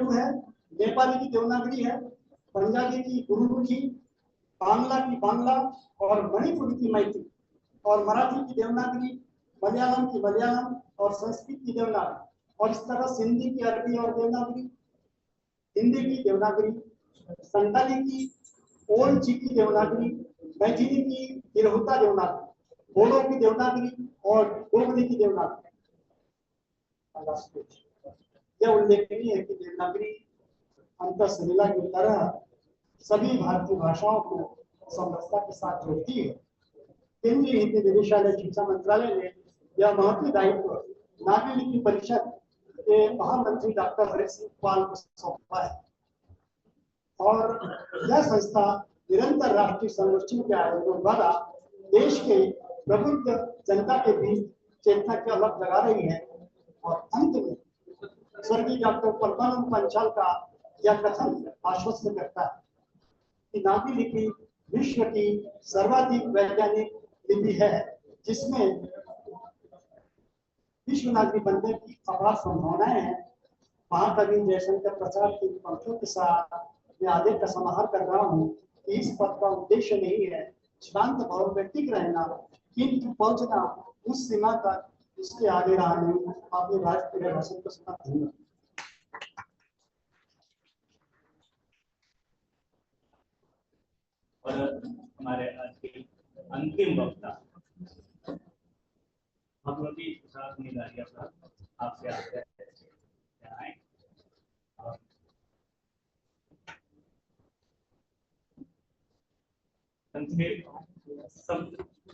तेलुगु है, नेपाली की देवनागरी है, पंजाबी की गुरुमुखी, बांग्ला की बांग्ला और मणिपुरी की मैथिली, और मराठी की देवनागरी, मलयालम की मलयालम और संस्कृत की देवनागरी, और इस तरह सिंधी की अरबी और देवनागरी, हिंदी की देवनागरी, संताली की ओल्ड की देवनागरी, मैथिली की तिरहुता देवनागरी, बोडो की देवनागरी और डोगरी की देवनागरी। यह उल्लेखनीय है कि देवनागरी अंतःसलिला की तरह सभी भारतीय भाषाओं को समरसता के साथ जोड़ती है। केंद्रीय हिंदी निदेशालय शिक्षा मंत्रालय ने यह महत्वपूर्ण दायित्व नागरी लिपि परिषद के महामंत्री डॉक्टर हरीश सिंह पाल को सौंपा है, और यह संस्था निरंतर राष्ट्रीय संगोष्ठियों के आयोजन द्वारा देश के प्रबुद्ध जनता के बीच चेतना की अलख लगा रही है। और अंत में स्वर्गीय डॉक्टर परमानंद पंचाल का यह कथन आश्वस्त करता है कि नागरी लिपि विश्व की सर्वाधिक वैज्ञानिक लिपि है, जिसमें विश्व नागरिक बनने की अपार संभावनाएं हैं। महाकवि जयशंकर प्रसाद की पंक्तियों के साथ मैं आदेश का समाहार कर रहा हूँ कि इस पद का उद्देश्य नहीं है शांत भाव में टिक रहना, किंतु पहुंचना उस सीमा तक उसके आगे रहा नहीं। आपने राष्ट्रीय भाषण को सुना धन्यवाद। और हमारे आज के अंतिम वक्ता भगवती प्रसाद निगारिया का आपसे आग्रह है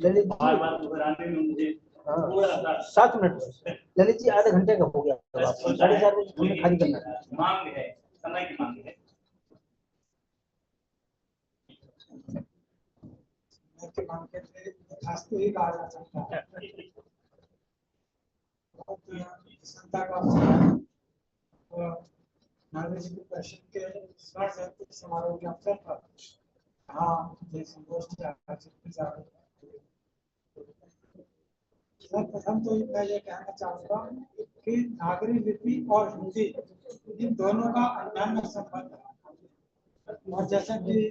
ललित बार बार दोहराने में मुझे थोड़ा सा 7 मिनट ललित जी, आधे घंटे का हो गया, 4:30 बजे हमें खाली करना है। मांग है, समय की मांग है। ही कहा जा सकता है। संता का नागरिक जी परिषद के स्वर्ण जयंती समारोह के अवसर पर ये संगोष्ठी आयोजित की जा रही है। सर्वप्रथम तो मैं ये कहना चाहूँगा कि नागरी लिपि और हिंदी इन दोनों का अन्योन्य संबंध है। और जैसा कि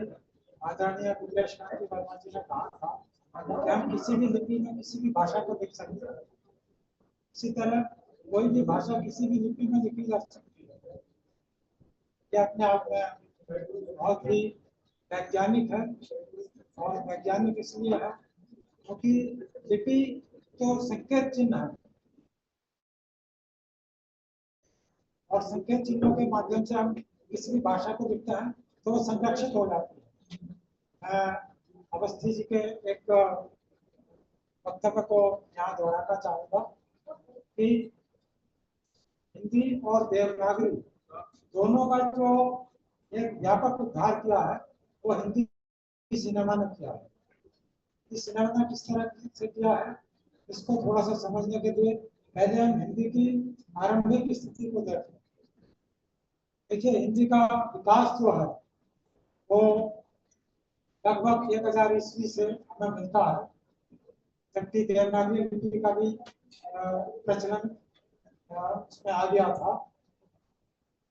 आदरणीय विजय कांति वर्मा जी ने कहा था कि हम किसी भी लिपि में किसी भी भाषा को लिख सकते हैं, इसी तरह कोई भी भाषा किसी भी लिपि में लिखी जा सकती है। यह अपने आप में बहुत ही वैज्ञानिक है, और वैज्ञानिक इसलिए है क्योंकि लिपि तो संकेत चिन्ह है, और संकेत चिन्हों के माध्यम से हम किसी भी भाषा को लिखते हैं तो वो संरक्षित हो जाती है। मैं अवस्थी जी के एक वक्तव्य को यहाँ दोहराना चाहूँगा कि हिंदी और देवनागरी दोनों का जो एक व्यापक उद्धार किया है वो हिंदी सिनेमा ने किया है। इस सिनेमा ने किस तरह से किया है इसको थोड़ा सा समझने के लिए पहले हम हिंदी की आरंभिक स्थिति को देखें। देखिए, हिंदी का विकास जो है वो लगभग 1000 ईस्वी से हमें मिलता है, जबकि देवनागरी लिपि का भी प्रचलन उसमें आ गया था।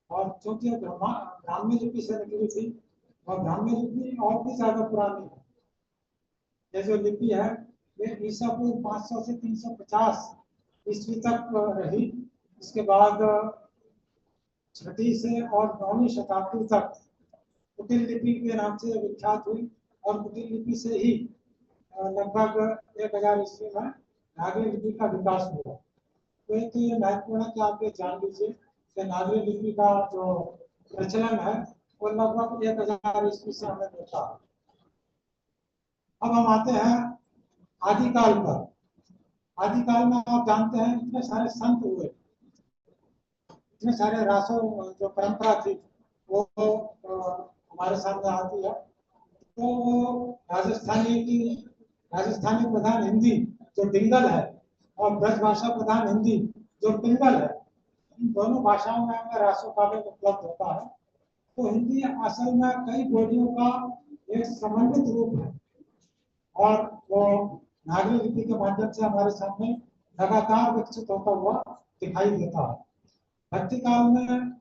और चूंकि ब्राह्मी लिपि से निकली थी और ब्राह्मी लिपि और भी ज्यादा पुरानी है। ये जो लिपि है ये ईसा पूर्व 500 से 350 ईस्वी तक रही। इसके बाद 6वीं से और 9वीं शताब्दी तक कुटिल लिपि के नाम से विख्यात हुई, और कुटिल लिपि से ही लगभग 1000 ईस्वी में नागरी लिपि का विकास हुआ। तो एक ये महत्वपूर्ण है कि आप ये जान लीजिए कि नागरी लिपि का जो प्रचलन है वो लगभग 1000 ईस्वी से हमें मिलता है। अब हम आते हैं आदिकाल पर। आदिकाल में आप जानते हैं इतने सारे संत हुए, इतने सारे रासों जो परंपरा थी वो हमारे सामने आती है। तो राजस्थानी प्रधान हिंदी जो डिंगल है और ब्रज भाषा प्रधान हिंदी जो पिंगल है, इन दोनों भाषाओं में हमें रासों काव्य उपलब्ध होता है। तो हिंदी असल में कई बोलियों का एक समन्वित रूप है, और वो नागरी लिपि के माध्यम से हमारे सामने लगातार विकसित होता हुआ दिखाई देता है। भक्ति काल में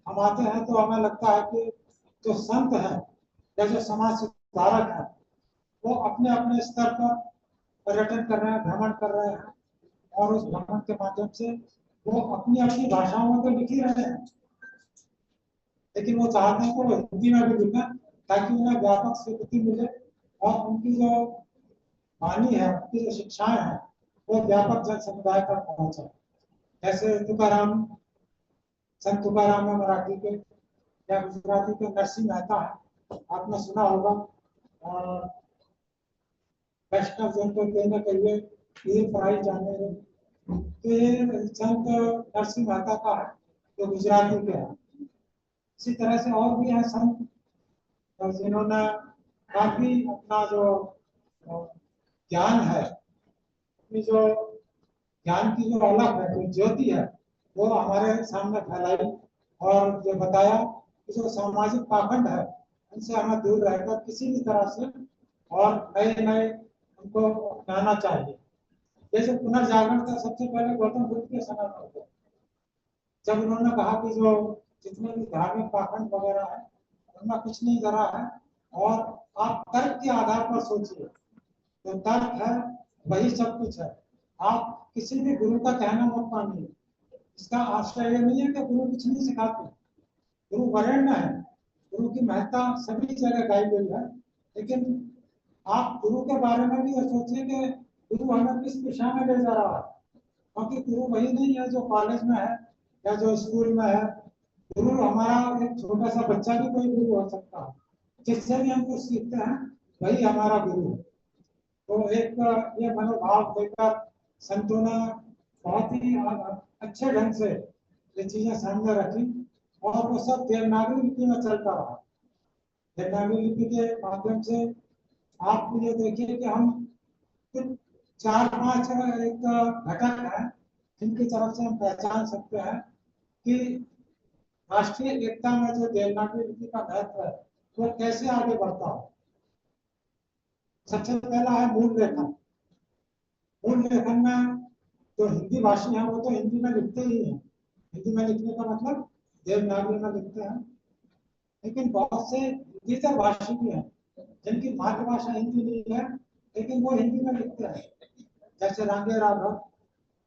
हम आते हैं तो हमें लगता है कि जो संत हैं या जो समाज सुधारक हैं वो अपने अपने स्तर पर पर्यटन कर रहे हैं, भ्रमण कर रहे हैं, और उस भ्रमण के माध्यम से वो अपनी अपनी भाषाओं में तो लिख ही रहे हैं, लेकिन वो चाहते हैं कि वो हिंदी में भी लिखें ताकि उन्हें व्यापक स्वीकृति मिले और उनकी जो वाणी है, उनकी जो शिक्षाएं हैं वो व्यापक जन समुदाय तक पहुंचे। जैसे तुकाराम, संत तुकाराम है मराठी के, या गुजराती के नरसिंह मेहता है, आपने सुना होगा। वैष्णव जन को कहना कहिए ये पढ़ाई जाने रहे, तो ये संत नरसिंह मेहता का है जो गुजराती के है। इसी तरह से और भी हैं संत जिन्होंने काफी अपना जो ज्ञान है, अपनी जो ज्ञान की जो अलग है, जो ज्योति है, वो हमारे सामने फैलाई और ये बताया कि जो सामाजिक पाखंड है उनसे हमें दूर रहकर किसी भी तरह से और नए नए उनको अपनाना चाहिए। जैसे पुनर्जागरण का सबसे पहले गौतम बुद्ध के समय में होता, जब उन्होंने कहा कि जो जितने भी धार्मिक पाखंड वगैरह है उनमें कुछ नहीं करा है और आप तर्क के आधार पर सोचिए, जो तर्क है वही सब कुछ है। आप किसी भी गुरु का कहना मत मानिए। इसका आश्रय नहीं है कि गुरु कुछ नहीं सिखाते, गुरु वरेण्य है, गुरु की महत्ता सभी जगह गाई गई है, लेकिन आप गुरु के बारे में भी ये सोचिए कि गुरु हमें किस दिशा में ले जा रहा है, क्योंकि गुरु वही नहीं है जो कॉलेज में है या जो स्कूल में है। गुरु हमारा एक छोटा सा बच्चा भी कोई गुरु हो सकता है, जिससे भी हम कुछ सीखते हैं वही हमारा गुरु है। तो एक ये मनोभाव देकर संतों ने बहुत ही अच्छे ढंग से ये चीजें सामने रखी और वो सब देवनागरी लिपि में चलता रहा। देवनागरी लिपि के माध्यम से आप ये देखिए कि हम कुछ 4-5 एक घटक है जिनकी तरफ से हम पहचान सकते हैं कि राष्ट्रीय एकता में जो देवनागरी लिपि का महत्व है वो कैसे आगे बढ़ता है। सबसे पहला है मूल लेखन। मूल लेखन में जो हिंदी भाषी हैं वो तो हिंदी में लिखते ही हैं, हिंदी में लिखने का मतलब देवनागरी में लिखते हैं, लेकिन बहुत से इतर भाषी भी हैं जिनकी मातृभाषा हिंदी नहीं है लेकिन वो हिंदी में लिखते हैं, जैसे रांगे राघव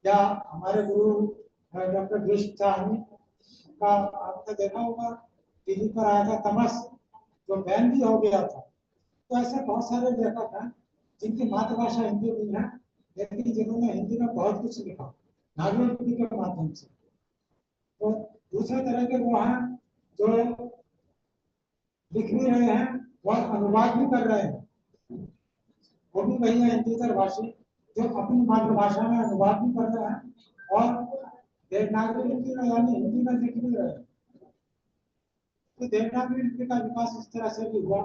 या हमारे गुरु डॉक्टर भीष्म साहनी का आपने देखा होगा टीवी पर आया था तमस, जो बैन भी हो गया था। तो ऐसे बहुत सारे लेखक हैं जिनकी मातृभाषा हिंदी नहीं है लेकिन जिन्होंने हिंदी में बहुत कुछ लिखा नागरी लिपि के माध्यम से। तो दूसरे तरह के वो हैं जो लिख भी रहे हैं और अनुवाद भी कर रहे हैं, वो भी वही है हिंदी भाषी जो अपनी मातृभाषा में अनुवाद भी कर रहे हैं और देवनागरी लिपि में यानी हिंदी में लिख भी रहे हैं। तो देवनागरी लिपि का विकास इस तरह से भी हुआ।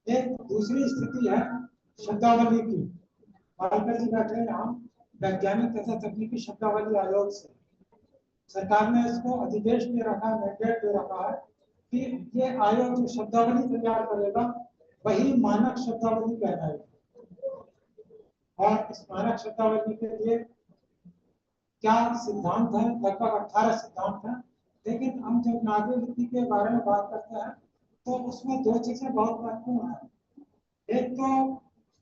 एक दूसरी स्थिति है शब्दावली की। पालकर जी बैठे हैं यहाँ वैज्ञानिक तथा तकनीकी शब्दावली आयोग से, सरकार ने इसको अधिदेश दे रखा है, मैंडेट दे रखा है कि ये आयोग जो शब्दावली तैयार करेगा वही मानक शब्दावली कहलाएगी। और इस मानक शब्दावली के लिए क्या सिद्धांत है, लगभग 18 सिद्धांत हैं, लेकिन हम जब नागरी लिपि के बारे में बात करते हैं तो उसमें दो चीजें बहुत महत्वपूर्ण है। एक तो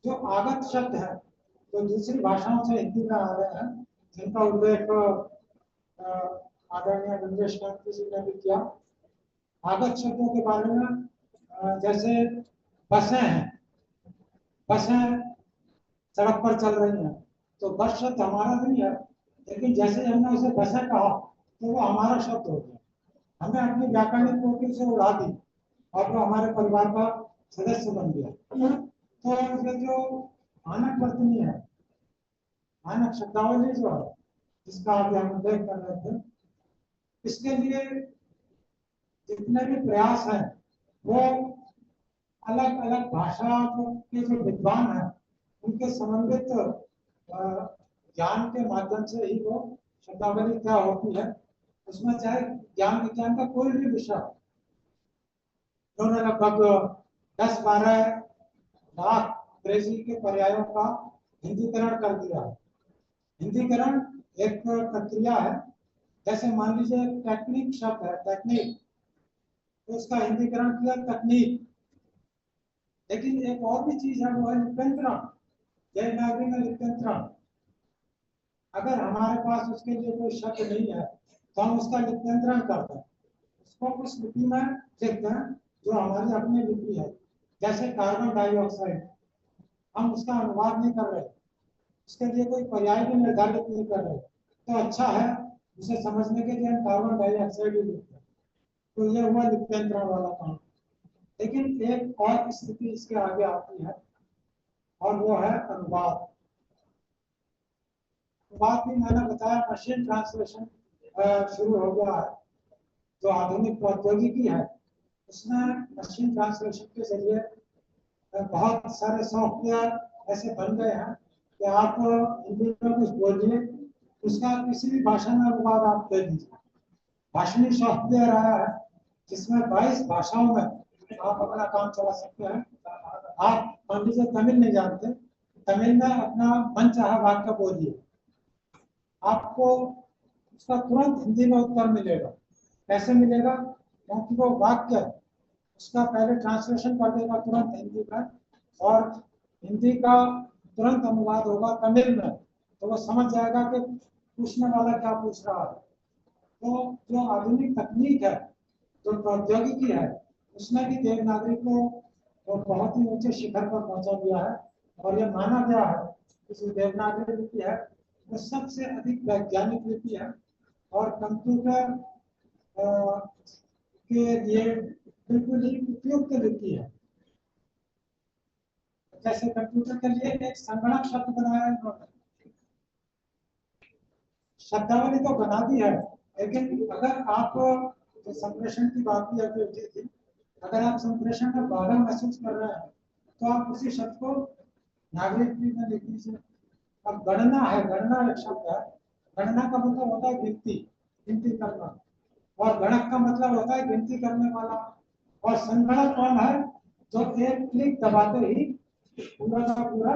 जो आगत शब्द है जो दूसरी भाषाओं से हिंदी में आ रहे हैं, जिनका उल्लेख आदरणीय गंगेश कांत जी ने भी किया। आगत शब्दों के बारे में जैसे बसें हैं, बसें सड़क पर चल रही हैं तो बस शब्द हमारा नहीं है, लेकिन जैसे हमने उसे बसें कहा तो वो हमारा शब्द हो गया, हमने अपनी व्याकरणिक कोटि से उड़ा दी और वो हमारे परिवार का सदस्य बन गया। तो ये जो मानक वर्तनी है, मानक शब्दावली जो है जिसका अभी हम उल्लेख कर रहे थे, इसके लिए जितने भी प्रयास हैं वो अलग अलग भाषा के जो विद्वान हैं उनके समन्वित ज्ञान के माध्यम से ही वो शब्दावली क्या होती है। उसमें चाहे ज्ञान विज्ञान का कोई भी विषय, उन्होंने लगभग 10-12 लाख अंग्रेजी के पर्यायों का हिंदीकरण कर दिया है। हिंदीकरण एक प्रक्रिया है जैसे मान लीजिए टेक्निक शब्द है, टेक्निक, तो उसका हिंदीकरण किया तकनीक। लेकिन एक और भी चीज है, वो है लिप्यंतरण। देवनागरी में लिप्यंतरण, अगर हमारे पास उसके लिए कोई शब्द नहीं है तो हम उसका लिप्यंतरण करते हैं, उसको उस लिपि में लिखते हैं जो हमारी अपनी लिपि है। जैसे कार्बन डाइऑक्साइड, हम उसका अनुवाद नहीं कर रहे, उसके लिए कोई पर्याय भी निर्धारित नहीं कर रहे, तो अच्छा है उसे समझने के लिए हम कार्बन डाइऑक्साइड ही लिखते हैं। तो यह हुआ लिप्यंतरण वाला काम। लेकिन एक और स्थिति इसके आगे आती है, और वो है अनुवाद। अनुवाद भी मैंने बताया मशीन ट्रांसलेशन शुरू हो गया है, जो आधुनिक प्रौद्योगिकी है उसमें मशीन ट्रांसलेशन के जरिए बहुत सारे सॉफ्टवेयर ऐसे बन गए हैं कि आप हिंदी में कुछ बोलिए, उसका किसी भी भाषा में अनुवाद आप दे दीजिए। भाषणी सॉफ्टवेयर आया है जिसमें 22 भाषाओं में आप अपना काम चला सकते हैं। आप मान लीजिए तमिल नहीं जानते, तमिल में अपना मन चाहा वाक्य बोलिए, आपको उसका तुरंत हिंदी में उत्तर मिलेगा। कैसे मिलेगा? क्योंकि वो वाक्य उसका पहले ट्रांसलेशन कर देगा तुरंत हिंदी में, और हिंदी का तुरंत अनुवाद होगा तमिल में, तो वो समझ जाएगा कि पूछने वाला क्या पूछ रहा है। तो जो आधुनिक तकनीक है, जो प्रौद्योगिकी है, उसने भी देवनागरी को वो बहुत ही ऊंचे शिखर पर पहुंचा दिया है। और ये माना गया है कि जो देवनागरी लिपि है वो सबसे अधिक वैज्ञानिक लिपि है, और कंप्यूटर के लिए बिल्कुल ही उपयुक्त लिपि है। जैसे कंप्यूटर के लिए एक संगणक शब्द बनाया है इन्होंने, शब्दावली तो बना दी है, लेकिन अगर आप जो संप्रेषण की बात भी अभी उठी थी, अगर आप संप्रेषण में बाधा महसूस कर रहे हैं तो आप उसी शब्द को नागरिक में लिख लीजिए। अब गणना है, गणना एक शब्द है, गणना का मतलब होता है गिनती, गिनती करना, और गणक का मतलब होता है गिनती करने वाला। और संगणक कौन है? जो एक क्लिक दबाते ही पूरा का पूरा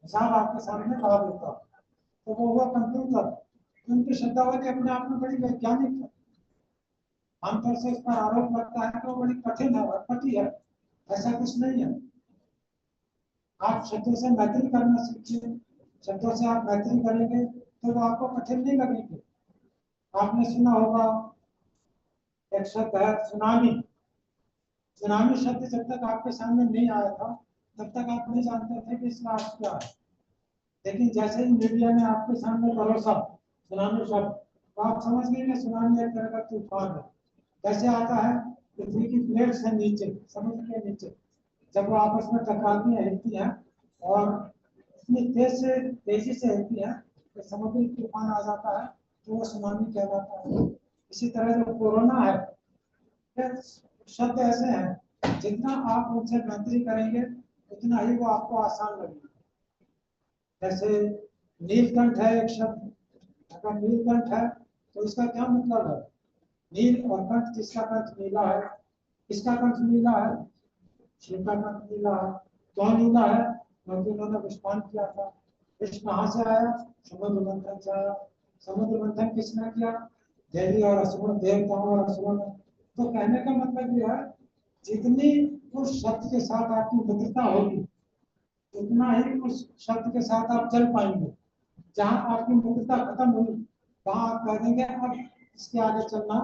हिसाब आपके सामने ला देता, तो वो हुआ कंप्यूटर। उनकी शब्दावली अपने आप में बड़ी वैज्ञानिक है। आमतौर से इस पर आरोप लगता है कि वो बड़ी कठिन है, अटपटी है। ऐसा कुछ नहीं है। आप शब्दों से मैत्री करना सीखिए, शब्दों से आप मैत्री करेंगे तो वो आपको कठिन नहीं लगेंगे। आपने सुना होगा एक शब्द है सुनामी। सुनामी शब्द जब तक आपके सामने नहीं आया था तब तक आप नहीं जानते थे कि इसका अर्थ क्या है। लेकिन जैसे ही मीडिया ने आपके सामने परोसा सुनामी शब्द, तो आप समझ गए कि सुनामी एक तरह का तूफान है। कैसे आता है? पृथ्वी की प्लेट से नीचे, समुद्र के नीचे जब वो आपस में टकराती है, हिलती है, और इतनी तेजी से हिलती है कि समुद्री तूफान आ जाता है, तो वो सुनामी कहलाता है। इसी तरह जो कोरोना है, शब्द ऐसे हैं जितना आप उनसे मैत्री करेंगे उतना ही वो आपको आसान लगेगा। जैसे नीलकंठ है एक शब्द, अगर नीलकंठ है तो इसका क्या मतलब है? नील और कंठ, जिसका कंठ नीला है, किसका कंठ नीला है? शिव का कंठ नीला है। क्यों नीला है? क्योंकि उन्होंने विस्फोट किया था। विष कहाँ से आया? समुद्र मंथन से आया। समुद्र मंथन किसने किया? देवी और असुरों, देवताओं और असुरों ने। तो कहने का मतलब यह है, जितनी उस शब्द के साथ आपकी मित्रता होगी उतना ही उस शब्द के साथ आप चल पाएंगे। जहां आपकी मित्रता खत्म हुई वहां आप कह देंगे अब इसके आगे चलना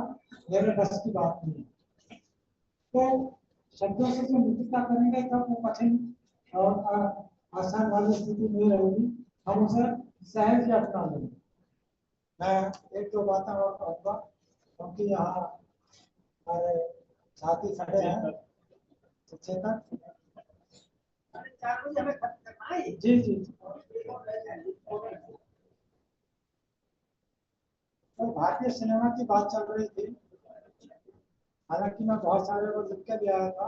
मेरे बस की बात नहीं है। तो शब्दों से जो मित्रता करेंगे तब वो कठिन और आसान वाली स्थिति नहीं रहेगी, हम उसे सहज ही अपना लेंगे। मैं एक दो बातें और कहूँगा क्योंकि यहाँ हमारे साथी खड़े हैं चेतन जी जी। तो भारतीय सिनेमा की बात चल रही थी, हालांकि मैं बहुत सारे को लिख के भी आया था।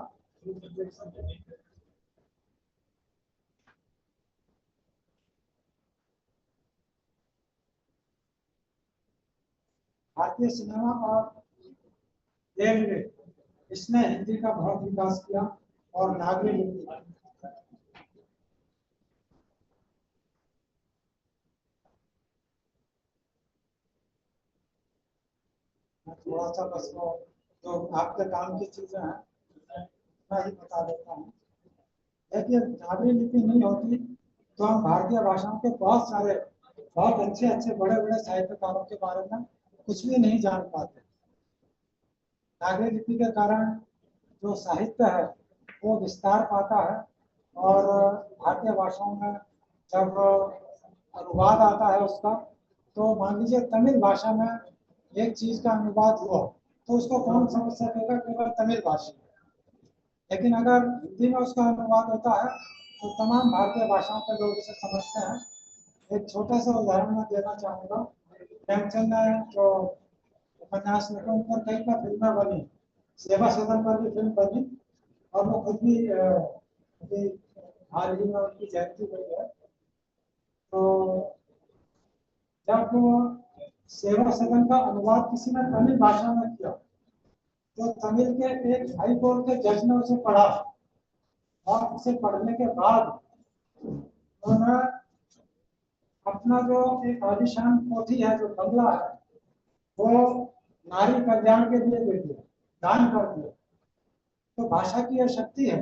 भारतीय सिनेमा और रेलवे, इसने हिंदी का बहुत विकास किया और नागरिक थोड़ा सा बस वो जो आपके काम की चीजें हैं मैं ही बता देता हूँ। देखिए द्राविड़ लिपि नहीं होती तो हम भारतीय भाषाओं के बहुत अच्छे अच्छे बड़े बड़े साहित्यकारों के बारे में कुछ भी नहीं जान पाते। द्राविड़ लिपि के कारण जो साहित्य है वो विस्तार पाता है और भारतीय भाषाओं में जब अनुवाद आता है उसका, तो मान लीजिए तमिल भाषा में एक चीज का अनुवाद हुआ तो उसको कौन समझ सकेगा, केवल तमिल भाषी। लेकिन अगर हिंदी में उसका अनुवाद होता है तो तमाम भारतीय भाषाओं के लोग इसे समझते हैं। एक छोटा सा उदाहरण मैं देना चाहूँगा। प्रेमचंद ने जो उपन्यास लिखे उन पर कई बार फिल्में बनी, सेवा सदन पर भी फिल्म बनी और वो खुद भी अभी हाल ही में उनकी जयंती हुई है। तो जब सेवा सदन का अनुवाद किसी ने तमिल भाषा में किया तो तमिल के एक हाई कोर्ट के जज ने उसे पढ़ा और उसे पढ़ने के बाद उन्होंने अपना जो एक आलिशान पोथी है, जो बंगला है, वो नारी कल्याण के लिए दे दिया, दान कर दिया। तो भाषा की यह शक्ति है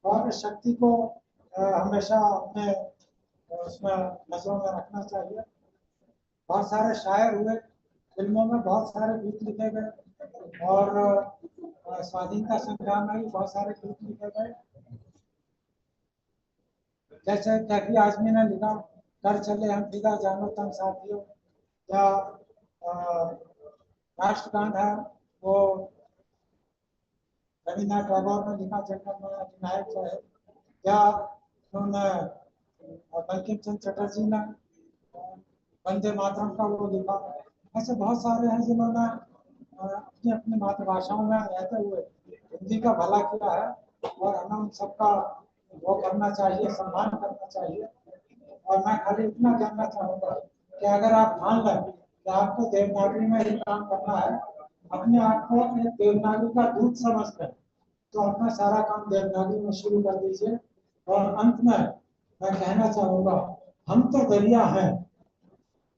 और इस शक्ति को हमेशा अपने उसमें नजरों में रखना चाहिए। बहुत सारे शायर हुए, फिल्मों में बहुत सारे गीत लिखे गए और स्वाधीनता संग्राम में भी बहुत सारे गीत लिखे गए। जैसे कैफी आजमी ने लिखा कर चले हम फिदा जानो तन साथियों, या राष्ट्रगान है वो रविन्द्रनाथ टैगोर ने लिखा जनगण अधिनायक साहब, या उन्होंने बंकिम चंद्र चटर्जी ने वंदे मातरम का वो लिखा। ऐसे बहुत सारे हैं जिन्होंने अपनी अपनी मातृभाषाओं में रहते हुए हिंदी का भला किया है और हमें उन सबका वो करना चाहिए, सम्मान करना चाहिए। और मैं खाली इतना जानना चाहूँगा कि अगर आप मान लें कि आपको देवनागरी में ही काम करना है, अपने आप को एक देवनागरी का दूत समझते हैं, तो अपना सारा काम देवनागरी में शुरू कर दीजिए। और अंत में मैं कहना चाहूँगा, हम तो दरिया हैं,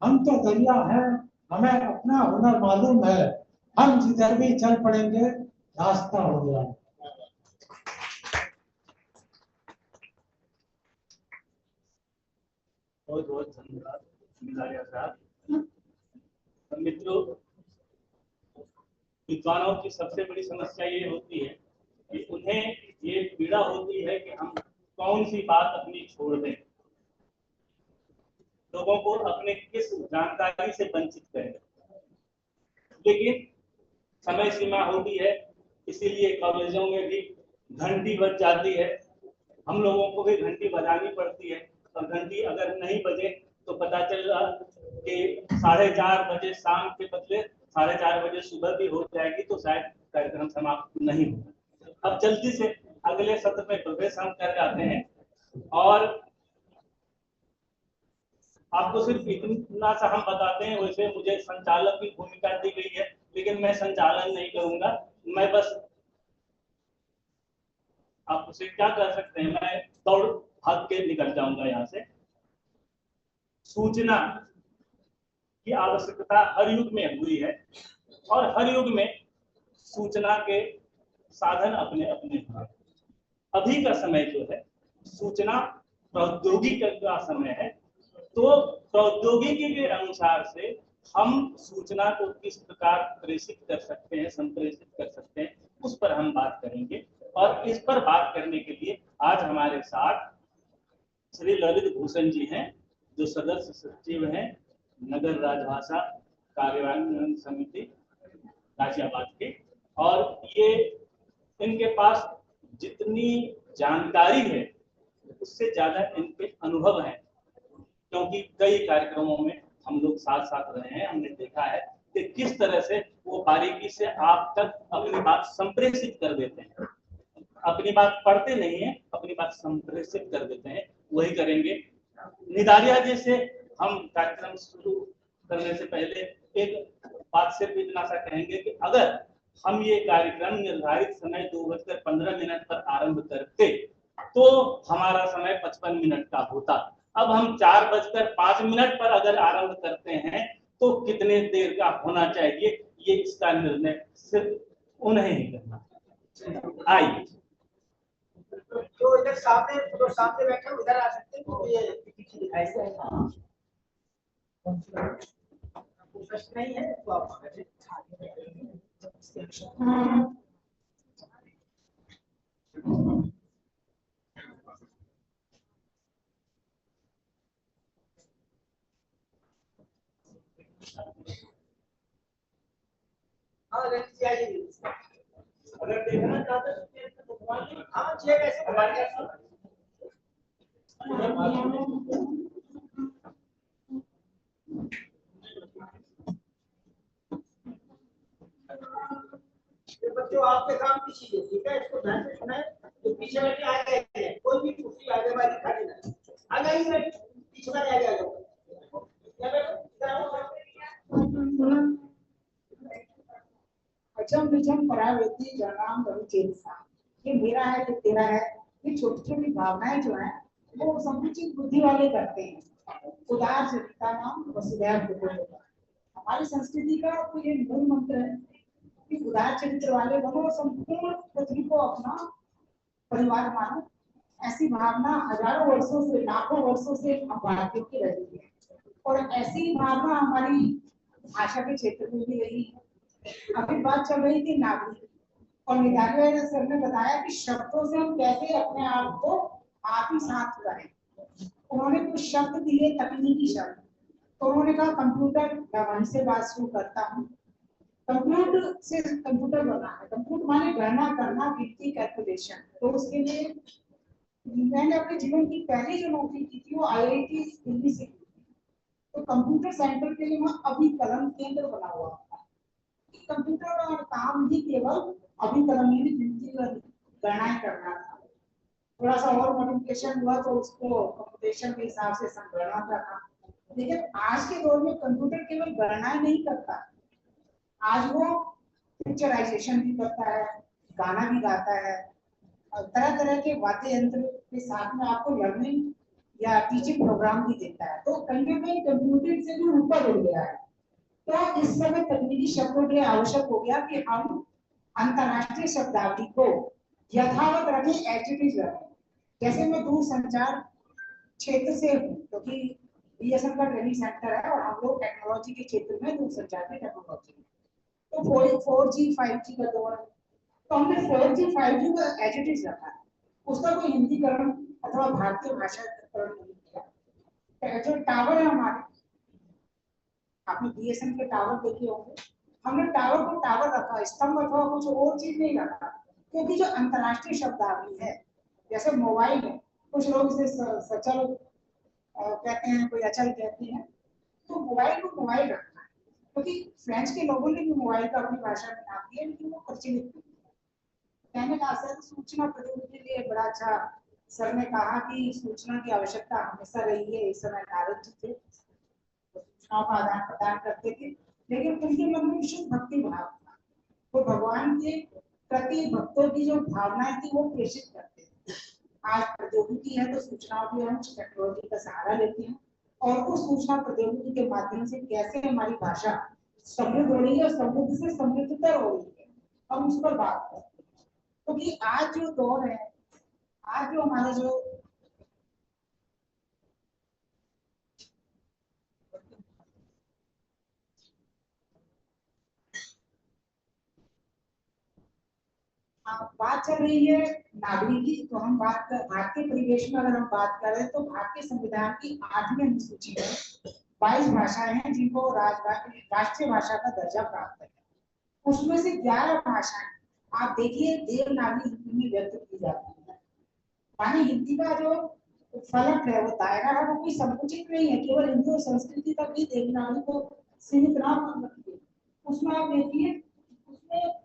हम तो दरिया हैं, हमें अपना हुनर मालूम है, हम जिधर भी चल पड़ेंगे रास्ता हो गया। बहुत बहुत धन्यवाद मित्रों। विद्वानों की सबसे बड़ी समस्या ये होती है कि उन्हें ये पीड़ा होती है कि हम कौन सी बात अपनी छोड़ दें, लोगों को अपने किस जानकारी से वंचित करें। लेकिन समय सीमा होती है, इसीलिए कॉलेजों में भी घंटी बज जाती है, हम लोगों को भी घंटी बजानी पड़ती है। और घंटी अगर नहीं बजे तो पता चल रहा कि 4:30 बजे शाम के बदले 4:30 बजे सुबह भी हो जाएगी तो शायद कार्यक्रम समाप्त नहीं होगा। अब जल्दी से अगले सत्र में प्रवेश हम कर जाते हैं और आपको सिर्फ इतना सा हम बताते हैं। वैसे मुझे संचालक की भूमिका दी गई है, लेकिन मैं संचालन नहीं करूंगा। मैं बस आप उसे क्या कर सकते हैं, मैं दौड़ भाग के निकल जाऊंगा यहाँ से। सूचना की आवश्यकता हर युग में हुई है और हर युग में सूचना के साधन अपने अपने हैं। अभी का समय जो है सूचना प्रौद्योगिकी का समय है, तो प्रौद्योगिकी के अनुसार से हम सूचना को किस प्रकार प्रेषित कर सकते हैं, संप्रेषित कर सकते हैं, उस पर हम बात करेंगे। और इस पर बात करने के लिए आज हमारे साथ श्री ललित भूषण जी हैं, जो सदस्य सचिव हैं नगर राजभाषा कार्यान्वयन समिति गाजियाबाद के। और ये इनके पास जितनी जानकारी है उससे ज्यादा इनके अनुभव है, क्योंकि कई कार्यक्रमों में हम लोग साथ साथ रहे हैं। हमने देखा है कि किस तरह से वो बारीकी से आप तक अपनी बात संप्रेषित कर देते हैं। अपनी बात पढ़ते नहीं है, अपनी बात संप्रेषित कर देते हैं। वही करेंगे। निदारिया जी से हम कार्यक्रम शुरू करने से पहले एक बात सिर्फ इतना सा कहेंगे कि अगर हम ये कार्यक्रम निर्धारित समय 2:15 पर आरंभ करते तो हमारा समय 55 मिनट का होता। अब हम 4:05 पर अगर आरंभ करते हैं तो कितने देर का होना चाहिए ये इसका निर्णय सिर्फ उन्हें ही करना। आइए जो इधर सामने जो सामने बैठे हैं उधर आ सकते हैं, तो ये पीछे दिखाई देगा। प्रश्न नहीं है तो आप हाँ रखिए आइए। अगर देखना चाहते तो भगवान हाँ चेयर ऐसे हमारे बच्चों आपके काम की चीज है, ठीक है, इसको ध्यान से सुनाए। तो पीछे बैठे आ जाएंगे, कोई भी कुर्सी आगे वाली खाली ना आ जाइए, पीछे वाले आ जाएगा। अचम विचम परावृत्ति जनाम रविचेतसा, ये मेरा है ये तेरा है, ये छोटी छोटी भावनाएं जो है वो संकुचित बुद्धि वाले करते हैं। उदार चरिता नाम वसुधैव कुटुंबकम्। हमारी संस्कृति का तो ये मूल मंत्र है कि उदार चरित्र वाले बनो, संपूर्ण पृथ्वी को अपना परिवार मानो। ऐसी भावना हजारों वर्षों से लाखों वर्षों से हम भारतीयों की रही है, और ऐसी भावना हमारी भाषा के क्षेत्र में भी रही है। अभी बात चल रही थी नागरिक, और निधारी सर ने बताया कि शब्दों से हम कैसे अपने आप को आप ही साथ करें। उन्होंने कुछ शब्द दिए, तकनीकी शब्द, तो उन्होंने कहा कंप्यूटर, मैं वहीं से बात शुरू करता हूँ। कंप्यूटर से कंप्यूटर बना है, कंप्यूटर माने गणना करना, गिनती, कैलकुलेशन। तो उसके लिए मैंने अपने जीवन की पहली जो नौकरी की थी वो IIT दिल्ली से की थी। तो कंप्यूटर सेंटर के लिए वहाँ अभिकलन केंद्र बना हुआ था। कंप्यूटर का काम ही केवल अभिकलन में गिनती और गणना करना था। थोड़ा सा और मॉडिफिकेशन हुआ तो उसको कंप्यूटेशन के हिसाब से संगणना करना। लेकिन आज के दौर में कंप्यूटर केवल गणना नहीं करता, आज वो पिक्चराइजेशन भी करता है, गाना भी गाता है, तरह तरह के वाद्य यंत्र के साथ में आपको लर्निंग या टीचिंग प्रोग्राम भी देता है। तो कहीं ना कहीं कंप्यूटर से भी ऊपर उड़ गया है। तो इस समय तकनीकी शब्दों के लिए आवश्यक हो गया कि हम अंतरराष्ट्रीय शब्दावली को यथावत रखें, एचटीज रखें। जैसे मैं दूर संचार क्षेत्र से हूँ, क्योंकि BSNL का ट्रेनिंग सेंटर है और हम लोग टेक्नोलॉजी के क्षेत्र में दूर संचार में टेक्नोलॉजी में, तो 4G 5G का दौर है, तो हमने 4G 5G का एचटीज रखा है, उसका कोई हिंदीकरण अथवा भारतीय भाषाकरण नहीं किया। जो टावर है हमारे, आपने BSNL के टावर देखे होंगे, हमने टावर को टावर रखा, स्तंभ अथवा कुछ और चीज नहीं रखा, क्योंकि जो अंतरराष्ट्रीय शब्दावली है, जैसे मोबाइल है, कुछ लोग इसे सचल कहते हैं, कोई अचल कहते हैं, तो मोबाइल को मोबाइल रखना है, क्योंकि फ्रेंच के लोगों ने भी मोबाइल का अपनी भाषा में नाम दिया, लेकिन वो प्रचलित नहीं है। कहने का सर सूचना प्रौद्योगिकी के लिए बड़ा अच्छा सर ने कहा कि सूचना की आवश्यकता हमेशा रही है। इस समय नारद जी थे, सूचनाओं का आदान प्रदान करते थे, लेकिन उनके मन में शुद्ध भक्ति भाव था, वो भगवान के प्रति भक्तों की जो भावनाएं थी वो प्रेषित करते थे। आज प्रौद्योगिकी है तो सूचनाओं की हम टेक्नोलॉजी का सहारा लेते हैं, और उस सूचना प्रौद्योगिकी के माध्यम से कैसे हमारी भाषा समृद्ध हो रही है और समृद्ध से समृद्धतर हो रही है, हम उस पर बात करते हैं। क्योंकि आज जो दौर है, आज जो हमारा जो बात चल रही है नागरिकी, तो हम बात कर भारतीय परिवेश में अगर हम बात करें तो भारतीय संविधान की 8वीं अनुसूची में 22 भाषाएं हैं जिनको राष्ट्रीय भाषा का दर्जा प्राप्त है। उसमें से 11 भाषाएं आप देखिए देवनागरी हिंदी में व्यक्त की जाती है। माने हिंदी का जो फलक है, वो दायरा है, वो कोई संकुचित नहीं है, केवल हिंदी और संस्कृति तक ही देवनागरी को सीमित ना रखिए। उसमें आप देखिए, उसमें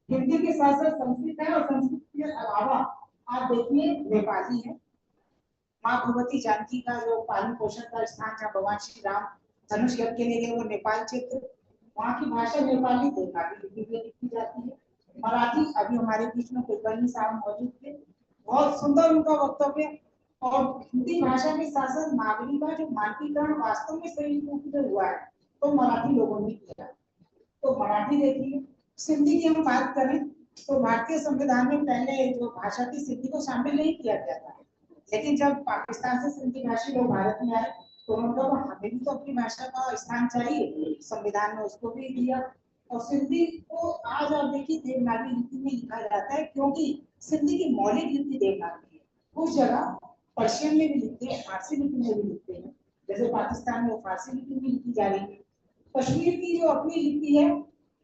हिंदी के साथ साथ संस्कृत है, और संस्कृत के अलावा आप देखिए नेपाली है। माँ भगवती जानकी का जो पालन पोषण का स्थान जहाँ भगवान श्री राम धनुष यज्ञ के लिए वो नेपाल क्षेत्र, वहाँ की भाषा नेपाली देवनागरी लिपि में लिखी जाती है। मराठी, अभी हमारे बीच में कुलकर्णी साहब मौजूद थे, बहुत सुंदर उनका वक्तव्य। और हिंदी भाषा के साथ साथ नागरिक का जो मानकीकरण वास्तव में सही रूप से हुआ है तो मराठी लोगों ने किया। तो मराठी देखिए। सिंधी की हम बात करें तो भारतीय संविधान में पहले जो भाषा थी सिंधी को शामिल नहीं किया गया था, लेकिन जब पाकिस्तान से सिंधी भाषी लोग भारत में आए तो उन्होंने कहा हमें भी तो अपनी भाषा का स्थान चाहिए, संविधान में उसको भी दिया। और सिंधी को आज आप देखिए देवनागरी लिपि में लिखा जाता है, क्योंकि सिंधी की मौलिक लिपि देवनागरी है। कुछ जगह पर्शियन में भी लिखते हैं, फारसी लिपि में भी लिखते हैं, जैसे पाकिस्तान में फारसी लिपि में लिखी जा रही है। कश्मीर की जो अपनी लिपि है,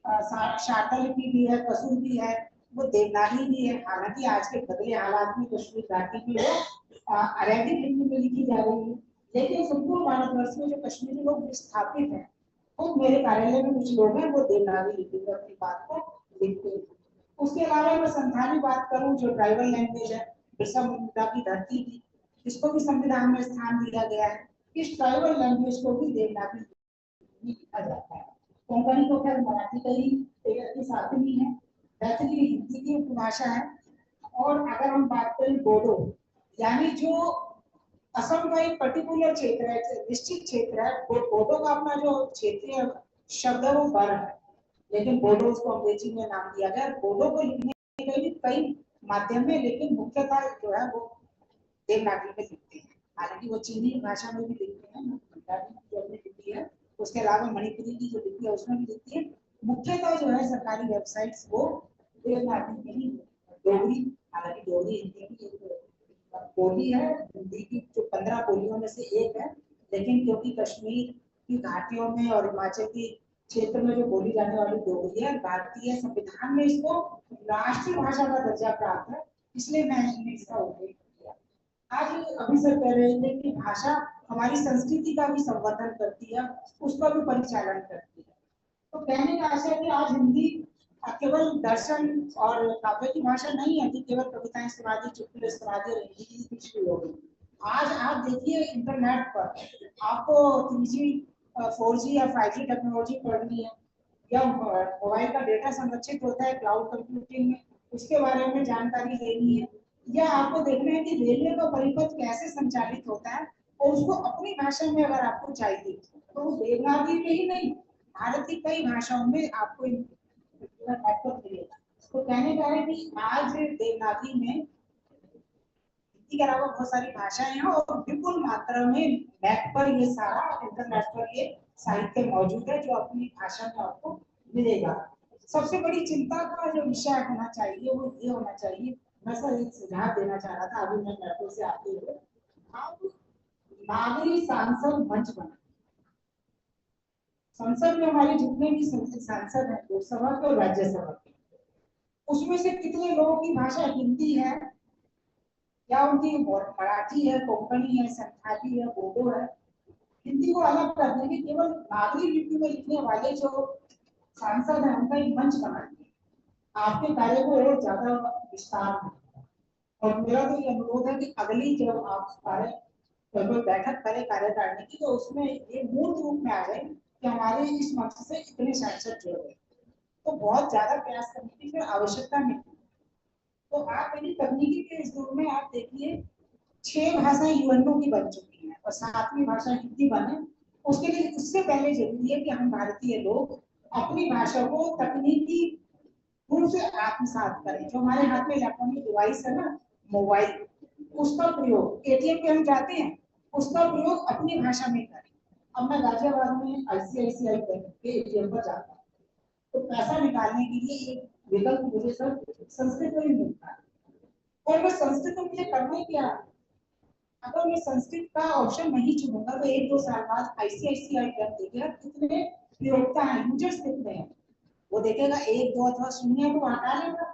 शारदा लिपि भी है, कसूर भी है, वो देवनागरी भी है। हालांकि आज के बदले हालात में कश्मीर घाटी की वो अरेबिक लिपि में लिखी जा रही है, लेकिन संपूर्ण भारतवर्ष में जो कश्मीरी लोग विस्थापित हैं, तो मेरे कार्यालय में कुछ लोग हैं वो देवनागरी लिपि में अपनी बात को लिखते हैं। उसके अलावा मैं संथाली बात करूं जो ट्राइबल लैंग्वेज है, बिरसा मुंडा की धरती थी, इसको भी संविधान में स्थान दिया गया है। इस ट्राइबल लैंग्वेज को भी देवनागरी लिखा जाता है। कोंकणी तो खैर मराठी का ही के साथ ही है, मैथिली हिंदी की उपभाषा है। और अगर हम बात करें बोडो, यानी जो असम का एक पर्टिकुलर क्षेत्र है, निश्चित क्षेत्र है, वो बोडो का अपना जो क्षेत्रीय शब्द है वो बर है, लेकिन बोडो उसको अंग्रेजी में नाम दिया गया। बोडो को लिखने के लिए कई माध्यम है, लेकिन मुख्यतः जो है वो देवनागरी में लिखते हैं। हालांकि वो चीनी भाषा में भी लिखते हैं, जो अपनी लिपि है, उसके अलावा मणिपुरी की जो लिपि है उसमें भी लिखती है। मुख्यतः जो है सरकारी वेबसाइट्स वो देवनागरी में ही। डोगरी, हालांकि डोगरी हिंदी की बोली है, हिंदी की जो 15 बोलियों में से एक है, लेकिन क्योंकि कश्मीर की घाटियों में और हिमाचल की क्षेत्र में जो बोली जाने वाली डोगरी है, भारतीय संविधान में इसको राष्ट्रीय भाषा का दर्जा प्राप्त है, इसलिए मैंने इसका उल्लेख किया। आज अभी सर कह रहे थे कि भाषा हमारी संस्कृति का भी संवर्धन करती है, उसका भी परिचालन करती है। तो कहने का आशय है कि आज हिंदी केवल दर्शन और काव्य की भाषा नहीं है कि केवल कविताएं सुना दी, चुटकुले सुना दी और हिंदी की पिछड़ी हो गई। आज आप देखिए इंटरनेट पर आपको 3G 4G या 5G टेक्नोलॉजी पढ़नी है, या मोबाइल का डेटा संरक्षित होता है क्लाउड कंप्यूटिंग में, उसके बारे में जानकारी लेनी है, या आपको देखना है कि रेलवे का परिपथ कैसे संचालित होता है और उसको अपनी भाषा में अगर आपको चाहिए तो देवनागरी में ही नहीं, भारत की कई भाषाओं में आपको मिलेगा। तो कहने का है कि आज देवनागरी में हिंदी के अलावा बहुत सारी भाषाएं हैं और विपुल मात्रा में नेट पर ये सारा इंटरनेट पर ये साहित्य मौजूद है जो अपनी भाषा में आपको मिलेगा। सबसे बड़ी चिंता का जो विषय होना चाहिए वो ये होना चाहिए, मैं सर एक सुझाव देना चाह रहा था अभी मैं मेट्रो से आते हुए, आप नागरिक सांसद मंच बना। संसद में हमारे जितने भी सांसद हैं लोकसभा के और राज्यसभा के, उसमें से कितने लोगों की भाषा हिंदी है या उनकी मराठी है, कोंकणी है, संथाली है, बोडो है। हिंदी को अलग कर देंगे, केवल नागरी लिपि में लिखने वाले जो सांसद हैं उनका एक मंच बनाएंगे, आपके कार्य को और ज्यादा विस्तार में। और मेरा तो ये अनुरोध है कि अगली जब आप कोई बैठक करें कार्यकारिणी की तो उसमें ये मूल रूप में आ जाए कि हमारे इस मंच से इतने सांसद जुड़ गए, तो बहुत ज्यादा प्रयास करने की फिर आवश्यकता नहीं। तो आप यदि तकनीकी के इस दौर में आप देखिए 6 भाषाएं यूएनओ की बन चुकी हैं और 7वीं भाषा हिंदी बने, उसके लिए उससे पहले जरूरी है कि हम भारतीय लोग अपनी भाषा को तकनीकी रूप से आत्मसात करें। जो हमारे हाथ में इलेक्ट्रॉनिक डिवाइस है ना, मोबाइल, उसका प्रयोग, एटीएम पे हम जाते हैं, उसका प्रयोग अपनी भाषा में करें। अब मैं गाजियाबाद में ICICI बैंक के एटीएम पर जाता हूँ तो पैसा निकालने के लिए एक विकल्प मुझे सर संस्कृत में मिलता है, और मैं संस्कृत में मुझे करना क्या है, अगर मैं संस्कृत का ऑप्शन नहीं चुनूंगा तो 1-2 साल बाद ICICI बैंक देखेगा कितने प्रयोगता है, यूजर्स कितने हैं, वो देखेगा 1-2 अथवा 0 को हटा लेगा।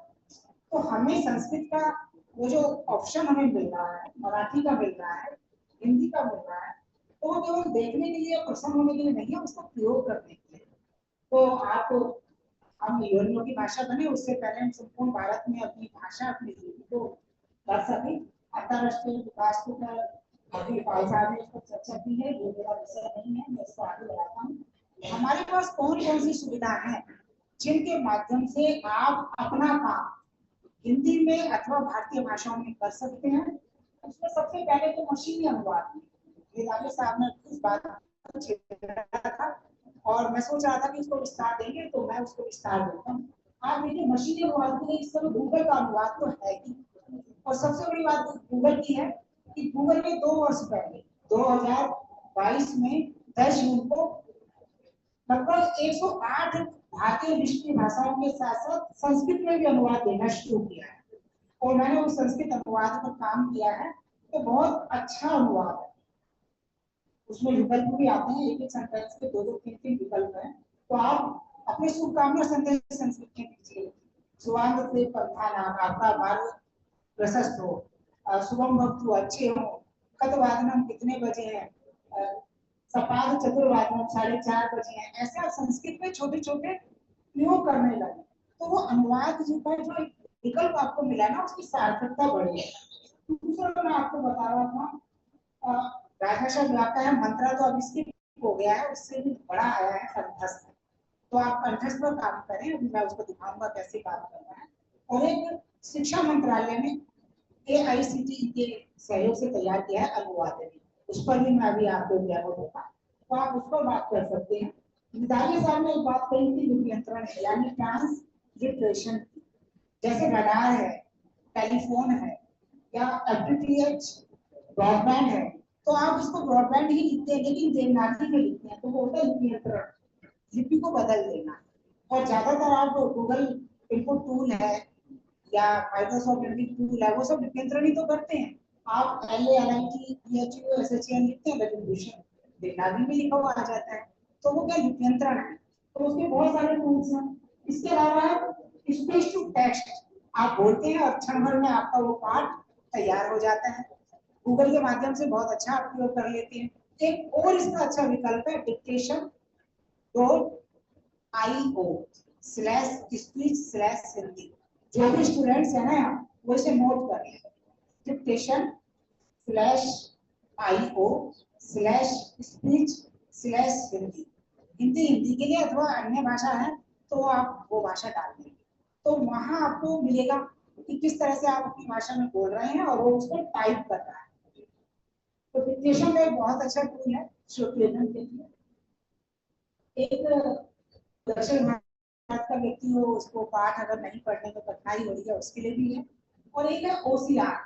तो हमें संस्कृत का वो जो ऑप्शन हमें मिल रहा है, मराठी का मिल रहा है, हिंदी का मिल रहा है, तो वो केवल देखने के लिए, प्रसन्न होने के लिए नहीं है, उसका प्रयोग करने के लिए। तो आप हम यूएनओ की भाषा बने, उससे पहले हम संपूर्ण भारत में अपनी भाषा, अपनी लिपि को कर सकें। अंतरराष्ट्रीय विकास को अभी पाल साहब ने इसको चर्चा की है, ये मेरा विषय नहीं है, मैं इसको आगे बढ़ाता हूँ। हमारे पास कौन कौन सी सुविधा है जिनके माध्यम से आप अपना काम हिंदी में अथवा भारतीय भाषाओं में कर सकते हैं। उसमें सबसे पहले तो मशीनी अनुवाद, ये राजेश साहब ने इस बात था और मैं सोच रहा था कि उसको विस्तार देंगे, तो मैं उसको विस्तार देता हूँ। आप देखिए मशीनी अनुवाद में इस समय गूगल का अनुवाद तो है ही, और सबसे बड़ी बात गूगल की है कि गूगल ने 2 वर्ष पहले 2022 में 10 जून को लगभग 108 भारतीय विश्व की भाषाओं के साथ साथ संस्कृत में भी अनुवाद देना शुरू किया है, और मैंने उस संस्कृत अनुवाद पर काम किया है, तो बहुत अच्छा अनुवाद है। उसमें विकल्प भी आते हैं, एक एक सेंटेंस के 2-2 3-3 विकल्प हैं, तो आप अपने शुभकामना संदेश संस्कृत में दीजिए। सुवांग से पंथानाम, आपका मार्ग प्रशस्त हो, शुभम भक्तु अच्छे हो, कतवादनम कितने बजे हैं, सपाद चतुर्वादनम 4:30 बजे हैं। ऐसे आप संस्कृत में छोटे छोटे प्रयोग करने लगे, तो वो अनुवाद जो विकल्प आपको मिला ना, उसकी सार्थकता बढ़ी है। दूसरा मैं आपको बता रहा था राजभाषा व्याकरण मंत्रा, तो अब इसकी हो गया है, उससे भी बड़ा आया है कंठस्थ। तो आप कंठस्थ पर काम करें, अभी मैं उसको दिखाऊंगा कैसे काम करना है। और एक शिक्षा मंत्रालय ने AICTE के सहयोग से तैयार किया है अनुवाद, उस पर भी मैं अभी आपको डेमो दूंगा, तो आप उस पर बात कर सकते हैं। मिताली साहब ने एक बात कही थी लिपियंत्रण यानी ट्रांसलिटरेशन, जैसे रडार है, टेलीफोन है या FTTH ब्रॉडबैंड है, तो आप इसको ब्रॉडबैंड ही लिखते हैं लेकिन देवनागरी में लिखते हैं, तो वो होता है लिपियंत्रण, लिपि को बदल देना। और ज्यादातर आप गूगल इनपुट टूल है या माइक्रोसॉफ्ट एडिट टूल है, वो सब लिपियंत्रण ही तो करते हैं। आप LALIT PHU SHN लिखते हैं, लेकिन विषय देवनागरी में लिखा हुआ आ जाता है, तो वो क्या लिपियंत्रण है। तो उसके बहुत सारे टूल्स हैं। इसके अलावा स्पीच टू टेक्स्ट, आप बोलते हैं और क्षण भर में आपका वो पाठ तैयार हो जाता है। गूगल के माध्यम से बहुत अच्छा आप उपयोग कर लेते हैं। एक और इसका अच्छा विकल्प है dictation.io/speech/Hindi, जो भी स्टूडेंट्स है ना वो इसे नोट कर लें, dictation/io/speech/Hindi, हिंदी के लिए अथवा अन्य भाषा है तो आप वो भाषा डाल देंगे, तो वहां आपको मिलेगा कि किस तरह से आप अपनी भाषा में बोल रहे हैं और वो उसको टाइप कर रहा है। तो डिक्टेशन एक बहुत अच्छा टूल है श्रोत लेखन के लिए। एक दक्षिण भारत का व्यक्ति हो, उसको पाठ अगर नहीं पढ़ने में कठिनाई हो रही है, उसके लिए भी है। और एक है OCR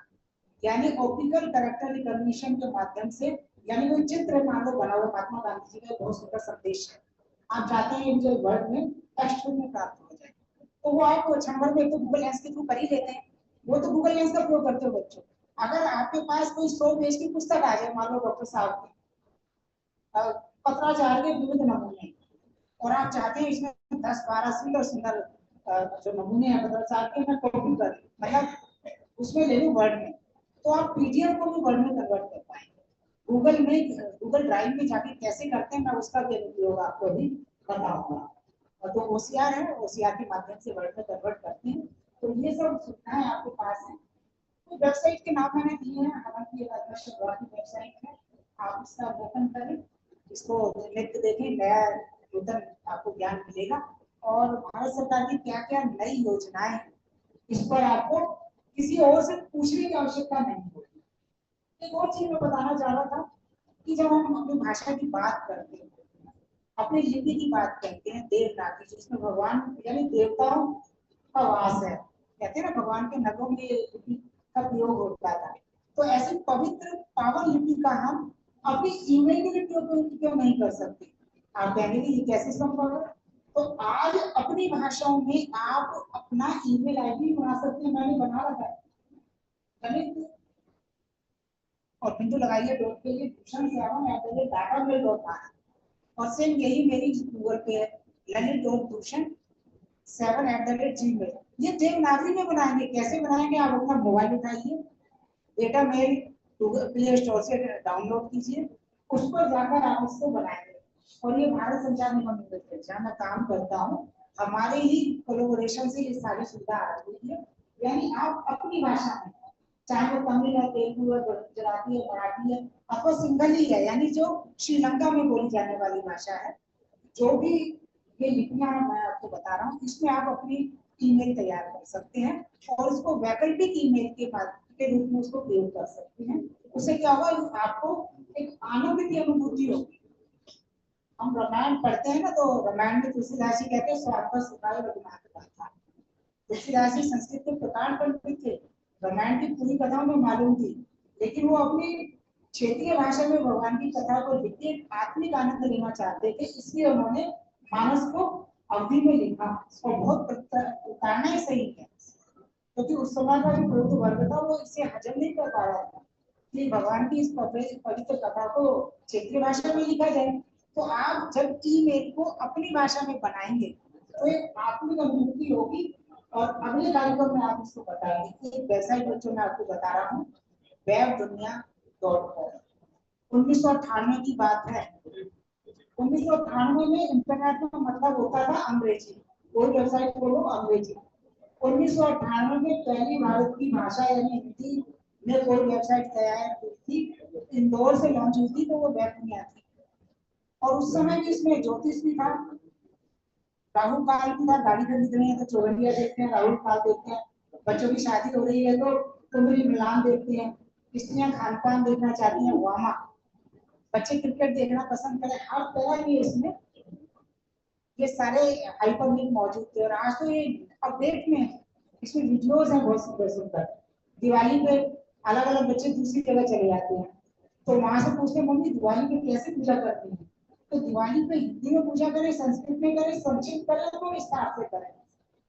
यानी ऑप्टिकल कैरेक्टर रिकॉग्निशन के माध्यम से, यानी कोई चित्र मान लो बना हुआ महात्मा गांधी जी का बहुत सुंदर संदेश है, आप चाहते हैं जो वर्ड में टेक्स्ट में प्राप्त हो जाए, तो वो आप क्षण भर में तो गूगल लेंस के थ्रू कर ही लेते हैं। वो तो गूगल लेंस का प्रयोग करते हो बच्चों। अगर आपके पास कोई 100 पेज की पुस्तक आ जाए, मान लो डॉक्टर साहब की पत्राचार के विविध नमूने, और आप चाहते हैं इसमें 10-12 सुंदर सुंदर जो नमूने हैं पत्राचार के, मैं कॉपी कर मतलब उसमें ले लूं वर्ड में, तो आप PDF को भी वर्ड में कन्वर्ट कर पाएंगे। गूगल ड्राइव में जाके कैसे करते हैं, मैं उसका भी उपयोग आपको अभी बताऊंगा। और तो OCR है, OCR के माध्यम से वर्ड में कन्वर्ट करते हैं। तो ये सब सुविधाएं आपके पास हैं। तो वेबसाइट के नाम मैंने दिए हैं, हालांकि ये राजभाषा की वेबसाइट है, आप इसका अवलोकन करें, इसको नित्य देखें, नया नूतन आपको ज्ञान मिलेगा। और भारत सरकार की क्या क्या नई योजनाएं हैं, इस पर आपको किसी और से पूछने की आवश्यकता नहीं होगी। एक और चीज मैं बताना चाह रहा था कि जब हम अपनी भाषा की बात करते हैं, अपनी लिपि की बात करते हैं, देवनागरी जिसमें भगवान यानी देवताओं का वास है, कहते हैं ना भगवान के नगों में लिपि का प्रयोग होता था, तो ऐसी पवित्र पावन लिपि का हम अपनी ईमेल के लिए क्यों नहीं कर सकते। आप कहेंगे कि ये कैसे संभव है, तो आज अपनी भाषाओं में आप अपना ईमेल ID बना सकते हैं। मैंने बना रखा है, और बिंदु लगाइए डॉट के लिए dushan7@datamail.com, और सेम यही मेरी गूगल पे है lalit.dushan7@gmail। ये देवनागरी में बनाएंगे, कैसे बनाएंगे, आप अपना मोबाइल उठाइए, data mail Google Play Store से डाउनलोड कीजिए, उस पर जाकर आप इसको बनाएंगे। और ये भारत संचार निगम लिमिटेड जहाँ मैं काम करता हूँ, हमारे ही कोलैबोरेशन से ये सारी सुविधा आ रही है। यानी आप अपनी भाषा में, चाहे वो तमिल है, तेलुगु है, गुजराती है, मराठी है, अथवा सिंगली है यानी जो श्रीलंका में बोली जाने वाली भाषा है, जो भी ये लिपियां मैं आपको बता रहा हूँ, इसमें आप अपनी ईमेल तैयार कर सकते हैं और इसको वैकल्पिक ईमेल के रूप में उसको प्रयोग कर सकते हैं। उससे क्या होगा, आपको एक आनंद की अनुभूति होगी। हम रामायण पढ़ते हैं ना, तो रामायण में तुलसीदास जी कहते हैं स्वार्थ सुखाए रघुनाथ गाथा। तुलसीदास जी संस्कृत के प्रकांड पंडित थे, रामायण की पूरी कथा उन्हें मालूम थी, लेकिन वो अपनी क्षेत्रीय भाषा में भगवान की कथा को लिख के आत्मिक आनंद लेना चाहते थे, इसलिए उन्होंने मानस को अवधि में लिखा। और बहुत उतारना ही सही है, क्योंकि उस समय का जो क्रोध वर्ग था वो इसे हजम नहीं कर पा रहा था कि भगवान की इस पवित्र कथा को क्षेत्रीय भाषा में लिखा जाए। तो आप जब ईमेल को अपनी भाषा में बनाएंगे तो एक आत्मिक अनुभूति होगी, और अगले कार्यक्रम में आप इसको बताएंगे। एक वेबसाइट बच्चों मैं आपको बता रहा हूँ, webdunia.com। 1998 की बात है। 1998 में इंटरनेट का मतलब होता था अंग्रेजी, कोई वेबसाइट खोलो अंग्रेजी। 1998 में पहली भारत की भाषा यानी हिंदी में कोई वेबसाइट तैयार हुई थी, इंदौर से लॉन्च हुई थी, तो वो वेब दुनिया थी। और उस समय भी इसमें ज्योतिष भी था, राहुल काल की था, गाड़ी खरीदनी है तो चौरंगिया देखते हैं, राहुल काल देखते हैं, बच्चों की शादी हो रही है तो कुंडली मिलान देखते हैं, स्त्रियां खान पान देखना चाहती हैं वामा, बच्चे क्रिकेट देखना पसंद करें, हर तरह की इसमें ये सारे हाइपरलिंक मौजूद थे। और आज तो ये अपडेट में इसमें वीडियोस हैं बहुत सुंदर सुंदर। दिवाली पे अलग अलग बच्चे दूसरी जगह चले जाते हैं, तो वहां से पूछते हैं मम्मी दिवाली पे कैसे पूजा करते हैं, तो दिवाली पे हिंदी में पूजा करें, संस्कृत में करें, संक्षिप्त करें तो विस्तार से करें।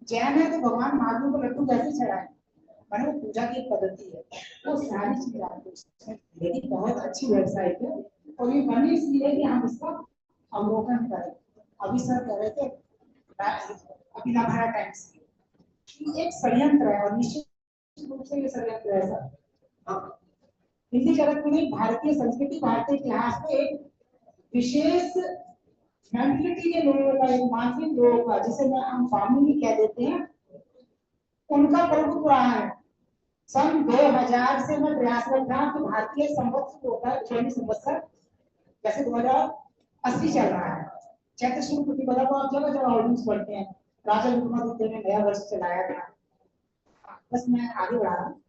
जैन है तो भगवान महादेव को लड्डू कैसे चढ़ाएं, मैंने वो पूजा की पद्धति है, वो सारी चीजें आपको इसमें। लेकिन बहुत अच्छी वेबसाइट है, और ये बनी इसलिए कि हम इसका अवलोकन करें। अभी सर कह रहे थे अभिनवहारा टाइम्स एक षड्यंत्र है, और निश्चित रूप से ये षड्यंत्र है सर। हिंदी जगत में भारतीय संस्कृति, भारतीय इतिहास में एक विशेष मेंटलिटी के लोगों का, एक मानसिक लोगों का, जिसे हम फैमिली कह देते हैं, उनका प्रभुत्व रहा है। सन 2000 से मैं प्रयासरत था कि भारतीय संवत्सर होता है, चैनी संवत्सर, जैसे 2080 चल रहा है, चैत्र शुक्ल प्रतिपदा को आप जगह जगह ऑर्डिनेंस पढ़ते हैं, राजा विक्रमादित्य ने नया वर्ष चलाया था। बस मैं आगे बढ़ा रहा हूँ।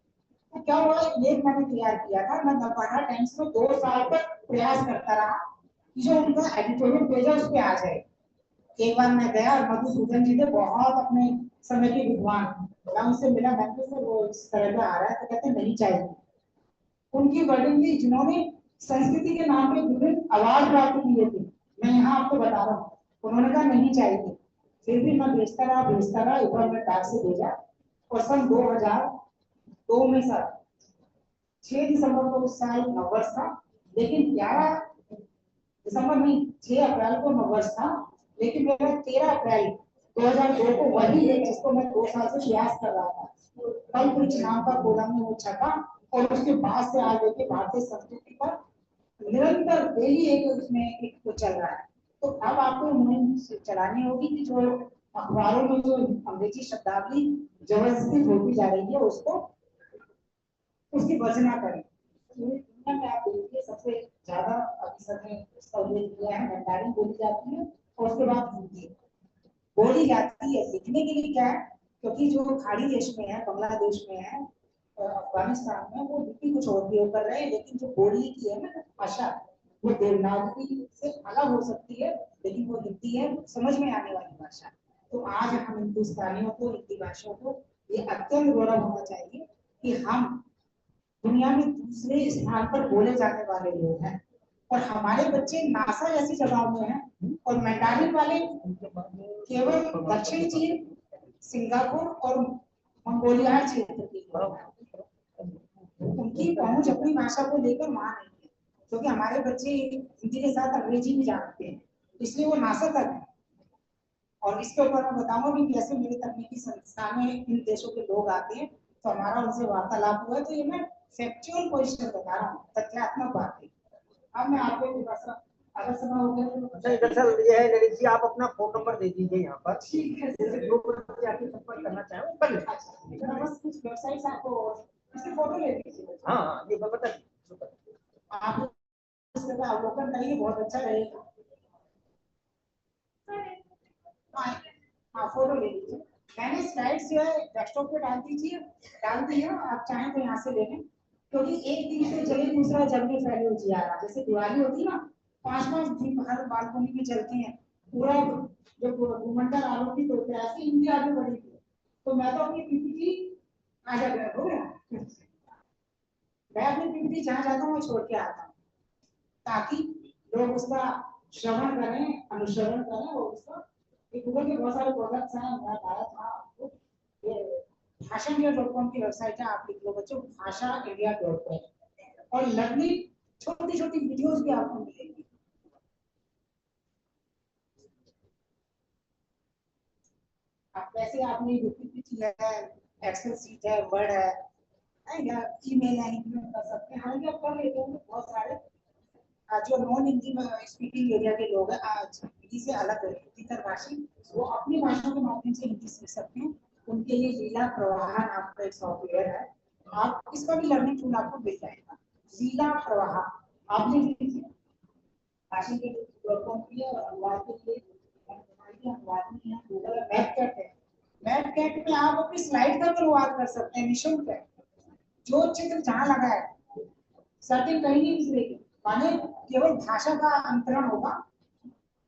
तो क्या हुआ, लेख मैंने तैयार किया था, मैं नवभारत टाइम्स में 2 साल तक प्रयास करता रहा कि जो उनका एडिटोरियल पेज है उस पे आ जाए। एक बार मैं गया, मधुसूदन जी थे बहुत अपने समय के विद्वान, मैं उनसे मिला, मैंने सर वो इस तरह का आ रहा है, तो कहते नहीं चाहिए। उनकी वर्डिंग थी, जिन्होंने संस्कृति के नाम पे विभिन्न अवार्ड प्राप्त किए थे, मैं यहाँ आपको बता रहा हूँ, उन्होंने कहा नहीं चाहिए। फिर भी मैं भेजता रहा, एक बार मैं डाक से भेजा, और सन 2002 में सर 6 दिसंबर को उस साल नववर्ष था, लेकिन 11 दिसंबर नहीं 6 अप्रैल को नववर्ष था, लेकिन मेरा 13 अप्रैल 2002 को वही है जिसको मैं 2 साल से प्रयास कर रहा था, कल कुछ नाम का कोलम में वो छपा, और उसके बाद से आज देखिए भारतीय संस्कृति पर निरंतर डेली एक उसमें एक तो चल रहा है। तो अब आपको मुहिम चलानी होगी कि जो अखबारों में जो अंग्रेजी शब्दावली जबरदस्ती होती जा रही है उसको उसकी वर्जना करें। दुनिया में आप देखिए सबसे ज्यादा अभी सर ने इसका उल्लेख किया है, मैंडारिन बोली जाती है, और उसके बाद हिंदी बोली जाती है। लिखने के लिए क्या है, क्योंकि जो खाड़ी देश में है, बांग्लादेश में है, अफगानिस्तान में, वो लिपि कुछ और उपयोग कर रहे हैं, लेकिन जो बोली की है ना भाषा, वो देवनागरी से अलग हो सकती है, लेकिन वो हिंदी है, समझ में आने वाली भाषा। तो आज हम हिंदुस्तानियों को, हिंदी भाषियों को ये अत्यंत गौरव होना चाहिए कि हम दुनिया में दूसरे स्थान पर बोले जाने वाले लोग हैं, और हमारे बच्चे नासा जैसी जगहों में हैं, और मैंडारिन वाले केवल दक्षिण चीन, सिंगापुर और मंगोलिया क्षेत्र की उनकी पहुंच अपनी भाषा को लेकर वहां नहीं है, क्योंकि हमारे बच्चे हिंदी के साथ अंग्रेजी भी जानते हैं, इसलिए वो नासा तक है। और इसके ऊपर मैं बताऊंगा कि कैसे मेरे तकनीकी संस्थान में इन देशों के लोग आते हैं, तो हमारा उनसे वार्तालाप हुआ, तो ये मैं फैक्चुअल क्वेश्चन बता रहा हूँ, तथ्यात्मक बातें। अब मैं आपको थोड़ा सा अगर समय हो गया तो दरअसल ये है ललित जी, आप अपना फोन नंबर दे दीजिए यहाँ पर, ठीक है, जो बच्चे आपसे संपर्क करना चाहे वो कर ले। बस कुछ वेबसाइट्स आपको इसकी फोटो ले लीजिए। हाँ ये बता आप इसका अवलोकन करिए, बहुत अच्छा रहेगा। हाँ फोटो ले लीजिए, मैंने स्लाइड्स जो है डेस्कटॉप पे डाल दी है, आप चाहें तो यहाँ से ले लें, क्योंकि एक दिन से चले दूसरा जंगली फैले जी आ रहा, जैसे दिवाली होती है ना, 5 दिन हर बालकनी में चलते हैं, पूरा जब भूमंडल आलोकित होता है ऐसे हिंदी आगे बढ़ेगी। तो मैं तो अपनी पीपीटी आगे हो गया, मैं अपनी पीपीटी जहाँ जाता हूँ छोड़ के आता हूँ, ताकि लोग उसका श्रवण करें, अनुसरण करें और उसका गूगल के बहुत सारे प्रोडक्ट्स हैं, मैं बताया था आपको। ये भाषाindia.com की वेबसाइट है, आप लिख लो बच्चों भाषाindia.com, और लर्निंग छोटी छोटी वीडियोस भी आपको मिलेंगी। अब वैसे आपने पीपीटी है, एक्सेल सीट है, वर्ड है या ईमेल है, इम्प्लीमेंट कर सकते हैं। हालांकि आप कर लेते हैं बहुत सारे जो नॉन हिंदी स्पीकिंग एरिया के लोग हैं, आज हिंदी से अलग है, इतर भाषी, वो अपनी भाषा के माध्यम से हिंदी सीख सकते हैं। उनके लिए लीला प्रवाह नाम का एक सॉफ्टवेयर है, आप इसका भी लर्निंग टूल आपको मिल जाएगा। लीला प्रवाह आपने लीजिए, भाषा के प्लेटफॉर्म की है, और अनुवाद के लिए अनुवाद में है, गूगल मैपकैट है। मैपकैट में आप अपनी स्लाइड का अनुवाद कर सकते हैं, निःशुल्क है। जो चित्र जहाँ लगा है सेटिंग कहीं नहीं मिलेगी, माने केवल भाषा का अंतरण होगा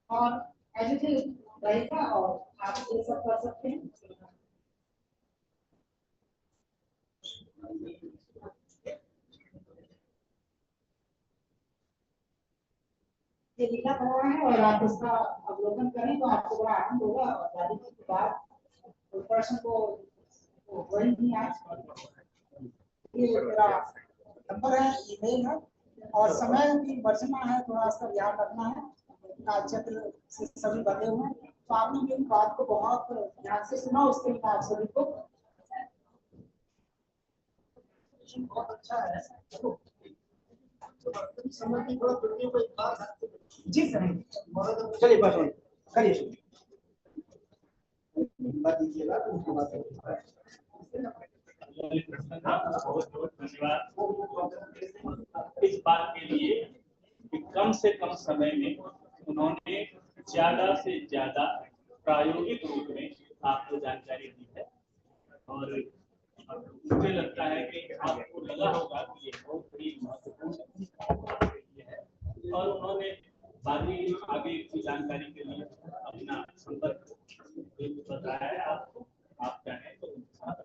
और एडिटिंग रहेगा, और आप ये सब कर सकते हैं। ये लीला प्रवाह है, और आप इसका अवलोकन करें तो आपको बड़ा आनंद होगा। और जाने के बाद प्रश्न को वही नहीं आज ये मेरा नंबर है, ईमेल है, और समय की वर्षना है, थोड़ा सा ध्यान रखना है, कालचक्र से सभी बने हुए हैं। तो आपने मेरी बात को बहुत ध्यान से सुना, उसके लिए आप सभी को बहुत अच्छा है। समय की थोड़ा दुनिया को एक बात जी सर, चलिए बस करिए बात दीजिएगा तो उसके बाद बहुत बहुत धन्यवाद इस बात के लिए कि कम से कम समय में उन्होंने ज्यादा से ज्यादा प्रायोगिक रूप में आपको जानकारी दी है। और मुझे लगता है कि आपको लगा होगा कि ये बहुत बड़ी महत्वपूर्ण है, और उन्होंने बाकी आगे की जानकारी के लिए अपना संपर्क बताया है आपको। आप चाहें तो उनके साथ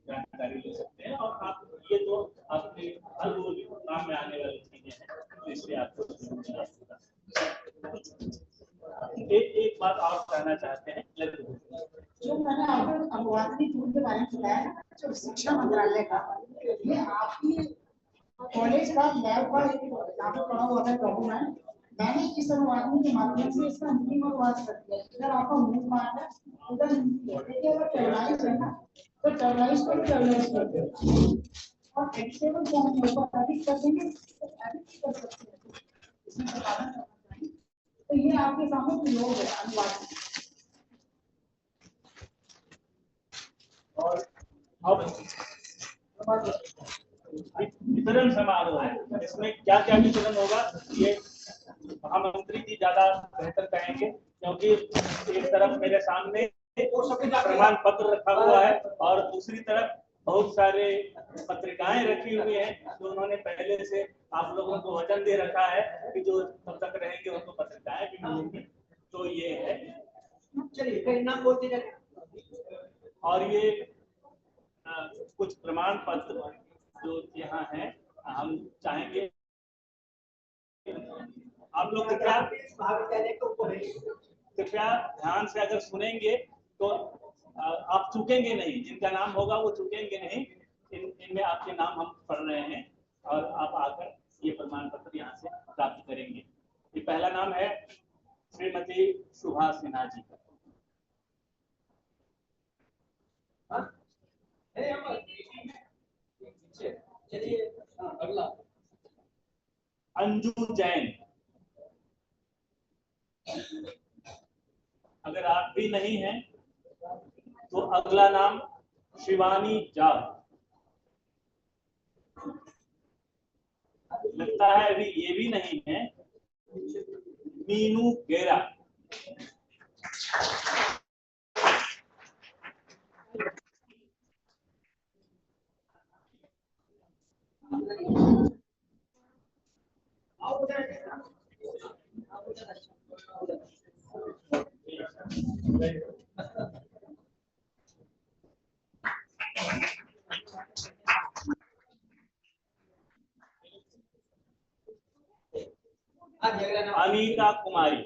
जानकारी ले सकते हैं, और आप ये तो आपके हर रोज काम में आने वाली चीजें हैं, तो इससे आपको एक बात और कहना चाहते हैं। जो मैंने आपको अनुवादनी टूल के बारे में बताया ना, जो शिक्षा मंत्रालय का, ये आपकी कॉलेज का लैब का एक यहाँ पे पड़ा हुआ है डॉक्यूमेंट। मैंने इस अनुवादनी के माध्यम से इसका हिंदी में अनुवाद कर दिया। इधर आपका मूल पाठ है, उधर हिंदी है। देखिए अगर टर्लाइज है ना, तो टर्लाइज को टर्लाइज कर दें, और एडिटेबल क्या है उसको एडिट कर देंगे, एडिट कर सकते हैं, इसमें बताना चाहता हूं। तो ये आपके सामने प्रयोग है अनुवाद। और अब वितरण समारोह है, इसमें क्या क्या वितरण होगा ये महामंत्री जी ज्यादा बेहतर कहेंगे, क्योंकि एक तरफ मेरे सामने प्रमाण पत्र रखा हुआ है और दूसरी तरफ बहुत सारे पत्रिकाएं रखी हुई हैं, जो उन्होंने पहले से आप लोगों को वचन दे रखा है कि जो तब तक रहेंगे उनको पत्रिकाएं भी मिलेंगी। तो ये है, चलिए नाम बोलते जाइए। और ये कुछ प्रमाण पत्र जो यहाँ है, हम चाहेंगे आप लोग कृपया ध्यान से अगर सुनेंगे तो आप चूकेंगे नहीं, जिनका नाम होगा वो चूकेंगे नहीं। इनमें आपके नाम हम पढ़ रहे हैं और आप आकर ये प्रमाण पत्र यहाँ से प्राप्त करेंगे। ये पहला नाम है श्रीमती सुभा सिन्हा जी का। चलिए अगला अंजू जैन। अगर आप भी नहीं हैं तो अगला नाम शिवानी जाट। लगता है अभी ये भी नहीं है, मीनू गेरा। अनीता कुमारी।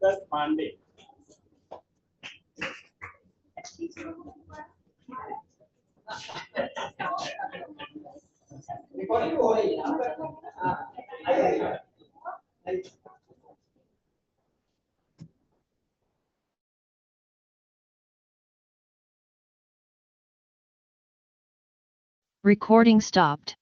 सुंदर पांडे। रिकॉर्डिंग हो रही है हाँ, आइए। Recording stopped.